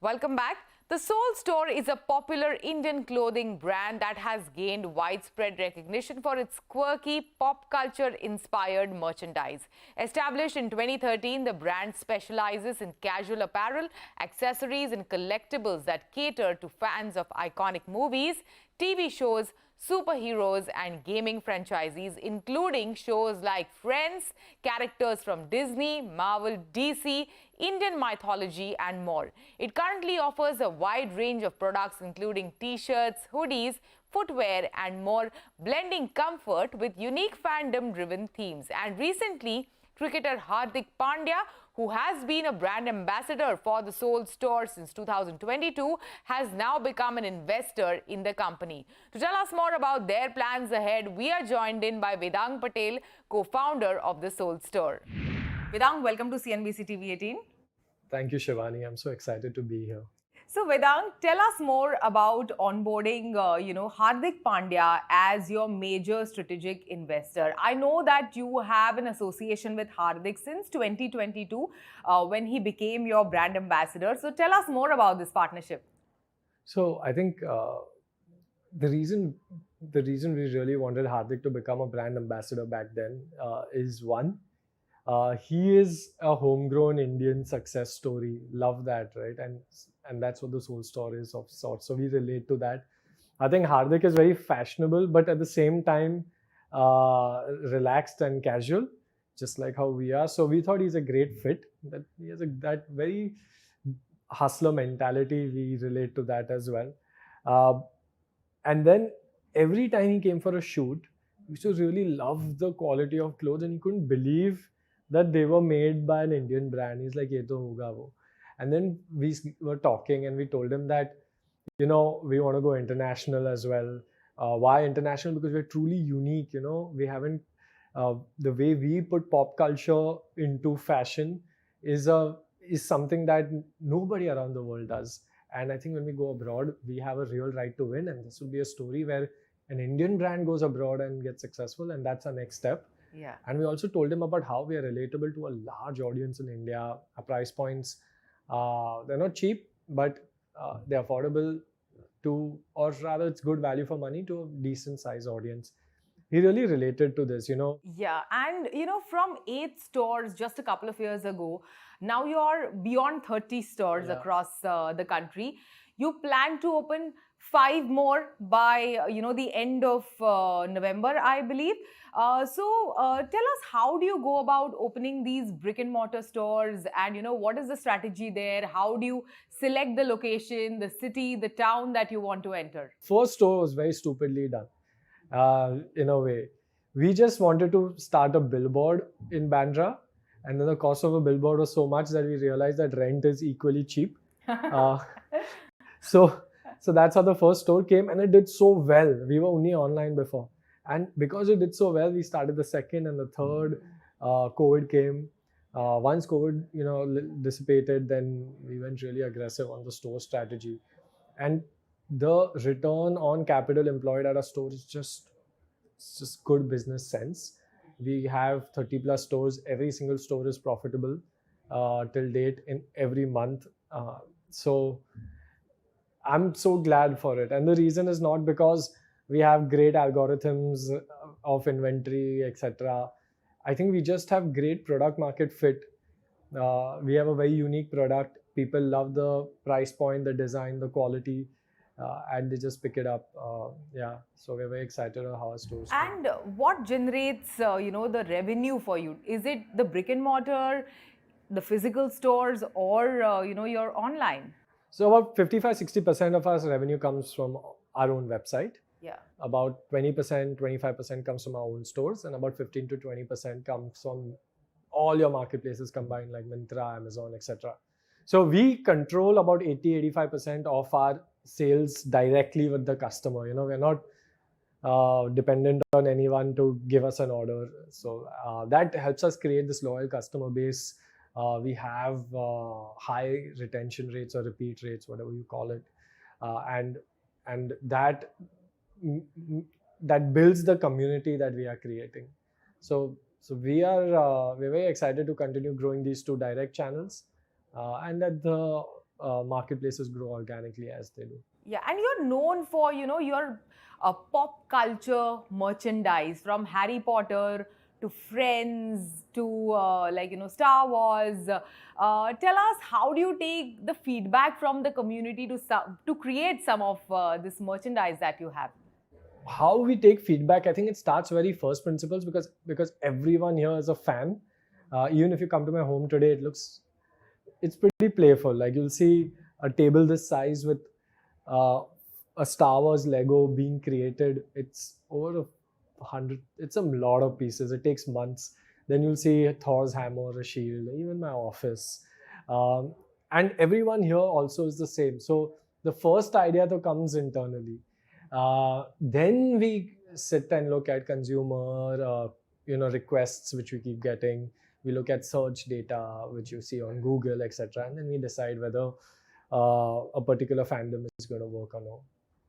Welcome back. The Soul Store is a popular Indian clothing brand that has gained widespread recognition for its quirky, pop culture-inspired merchandise. Established in 2013, the brand specializes in casual apparel, accessories and collectibles that cater to fans of iconic movies, TV shows, superheroes and gaming franchises, including shows like Friends, characters from Disney, Marvel, DC, Indian mythology and more. It currently offers a wide range of products including t-shirts, hoodies, footwear and more, blending comfort with unique fandom-driven themes. And recently, cricketer Hardik Pandya, who has been a brand ambassador for the Soul Store since 2022, has now become an investor in the company. To tell us more about their plans ahead, we are joined in by Vedang Patel, co-founder of the Soul Store. Vedang, welcome to CNBC TV 18. Thank you, Shivani. I'm so excited to be here. So Vedang, tell us more about onboarding, Hardik Pandya as your major strategic investor. I know that you have an association with Hardik since 2022 when he became your brand ambassador. So tell us more about this partnership. So I think the reason we really wanted Hardik to become a brand ambassador back then is one, he is a homegrown Indian success story. Love that, right? And that's what the Soul Store is of sorts. So we relate to that. I think Hardik is very fashionable, but at the same time, relaxed and casual, just like how we are. So we thought he's a great fit. That he has that very hustler mentality. We relate to that as well. And then every time he came for a shoot, we used to really love the quality of clothes, and he couldn't believe that they were made by an Indian brand. He's like, "Ye to hoga wo." And then we were talking, and we told him that, we want to go international as well. Why international? Because we're truly unique. We haven't. The way we put pop culture into fashion is something that nobody around the world does. And I think when we go abroad, we have a real right to win. And this will be a story where an Indian brand goes abroad and gets successful, and that's our next step. Yeah. And we also told him about how we are relatable to a large audience in India. Our price points, they're not cheap, but they're affordable to, or rather it's good value for money to a decent size audience. He really related to this, Yeah, and from 8 stores just a couple of years ago, now you're beyond 30 stores across the country. You plan to open 5 more by the end of November, I believe. So tell us, how do you go about opening these brick and mortar stores, and what is the strategy there? How do you select the location, the city, the town that you want to enter? First store was very stupidly done, in a way. We just wanted to start a billboard in Bandra, and then the cost of a billboard was so much that we realized that rent is equally cheap. So that's how the first store came, and it did so well. We were only online before, and because it did so well, we started the second and the third. COVID came. Once COVID, dissipated, then we went really aggressive on the store strategy, and the return on capital employed at our store is just good business sense. We have 30 plus stores. Every single store is profitable till date in every month. So I'm so glad for it. And the reason is not because we have great algorithms of inventory, etc. I think we just have great product market fit. We have a very unique product. People love the price point, the design, the quality, and they just pick it up. So we're very excited about how our stores. And what generates, the revenue for you? Is it the brick and mortar, the physical stores, or, your online? So about 55-60% of our revenue comes from our own website. Yeah. About 20%, 25% comes from our own stores, and about 15 to 20% comes from all your marketplaces combined, like Myntra, Amazon, etc. So we control about 80-85% of our sales directly with the customer. We're not dependent on anyone to give us an order. So that helps us create this loyal customer base. We have high retention rates or repeat rates, whatever you call it, and that builds the community that we are creating. So we're very excited to continue growing these two direct channels, and at the marketplaces grow organically as they do. Yeah, and you're known for, your pop culture merchandise, from Harry Potter to Friends to Star Wars. Tell us, how do you take the feedback from the community to create some of this merchandise that you have? How we take feedback, I think it starts very first principles, because everyone here is a fan. Even if you come to my home today, it's pretty playful. Like, you'll see a table this size with a Star Wars Lego being created. It's over 100. It's a lot of pieces. It takes months. Then you'll see Thor's hammer, a shield, even my office. And everyone here also is the same. So the first idea though comes internally. Then we sit and look at consumer requests which we keep getting. We look at search data which you see on Google, etc. And then we decide whether a particular fandom is going to work or not.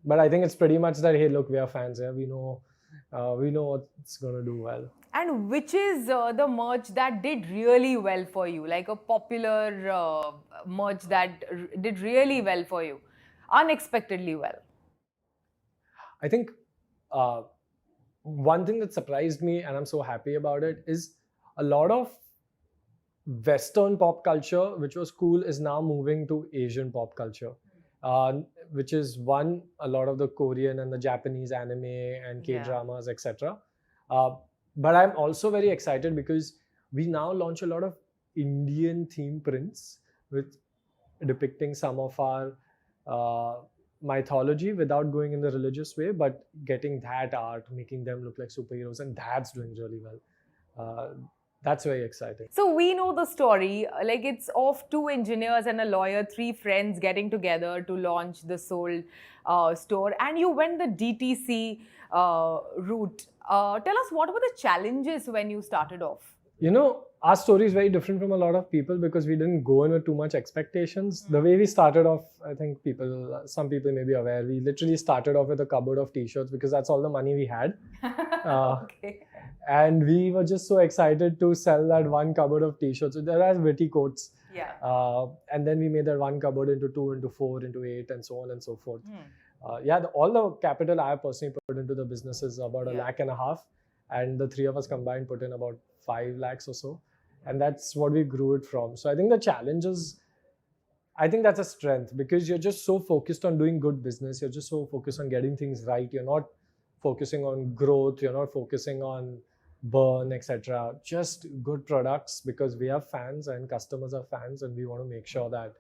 But I think it's pretty much that, hey, look, we are fans here. We know what's going to do well. And which is the merch that did really well for you? Like a popular merch that did really well for you, unexpectedly well? I think one thing that surprised me, and I'm so happy about it, is a lot of Western pop culture, which was cool, is now moving to Asian pop culture, which is a lot of the Korean and the Japanese anime and K-dramas, etc. But I'm also very excited because we now launch a lot of Indian theme prints with depicting some of our mythology without going in the religious way, but getting that art, making them look like superheroes, and that's doing really well. That's very exciting. So we know the story, like it's of two engineers and a lawyer, three friends getting together to launch the Soul store, and you went the DTC route. Tell us, what were the challenges when you started off? Our story is very different from a lot of people because we didn't go in with too much expectations. The way we started off, I think some people may be aware, we literally started off with a cupboard of t-shirts because that's all the money we had. Okay. And we were just so excited to sell that one cupboard of t-shirts. So there are witty quotes. Yeah. And then we made that one cupboard into 2, into 4, into 8, and so on and so forth. All the capital I personally put into the business is about $1.5 lakh, and the three of us combined put in about 5 lakhs or so, and that's what we grew it from. So I think the challenge is, I think that's a strength, because you're just so focused on doing good business. You're just so focused on getting things right. You're not focusing on growth. You're not focusing on burn, etc. Just good products, because we have fans and customers are fans, and we want to make sure that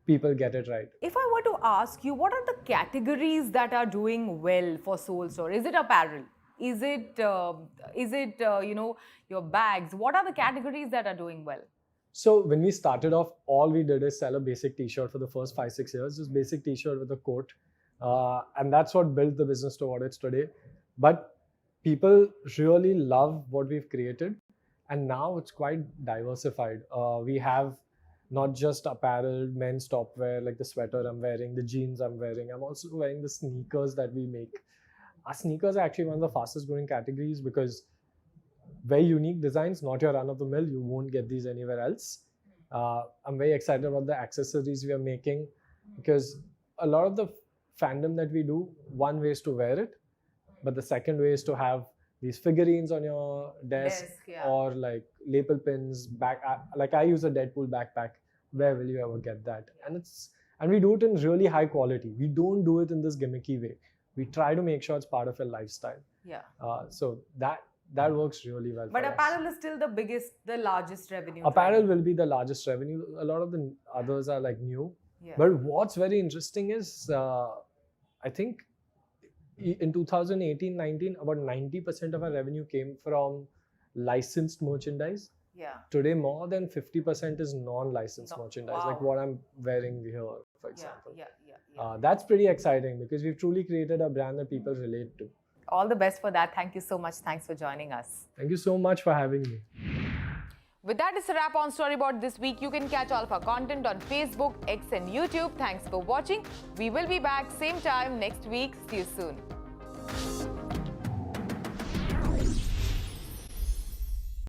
people get it right. If I were to ask you, what are the categories that are doing well for Soul Store? Is it apparel? Is it your bags? What are the categories that are doing well? So when we started off, all we did is sell a basic t-shirt for the first 5-6 years, just basic t-shirt with a coat. And that's what built the business to what it's today. But people really love what we've created. And now it's quite diversified. We have not just apparel, men's topwear, like the sweater I'm wearing, the jeans I'm wearing. I'm also wearing the sneakers that we make. Our sneakers are actually one of the fastest growing categories because very unique designs, not your run of the mill. You won't get these anywhere else. I'm very excited about the accessories we are making, because a lot of the fandom that we do, one way is to wear it, but the second way is to have these figurines on your desk, or like lapel pins, like I use a Deadpool backpack. Where will you ever get that? And we do it in really high quality. We don't do it in this gimmicky way. We try to make sure it's part of your lifestyle. Yeah. So that works really well. But apparel is still the largest revenue. Apparel will be the largest revenue. A lot of the others are like new. Yeah. But what's very interesting is, I think in 2018-19, about 90% of our revenue came from licensed merchandise. Yeah. Today, more than 50% is non-licensed merchandise, like what I'm wearing here, for example. That's pretty exciting because we've truly created a brand that people relate to. All the best for that. Thank you so much. Thanks for joining us. Thank you so much for having me. With that, it's a wrap on Storyboard this week. You can catch all of our content on Facebook, X and YouTube. Thanks for watching. We will be back same time next week. See you soon.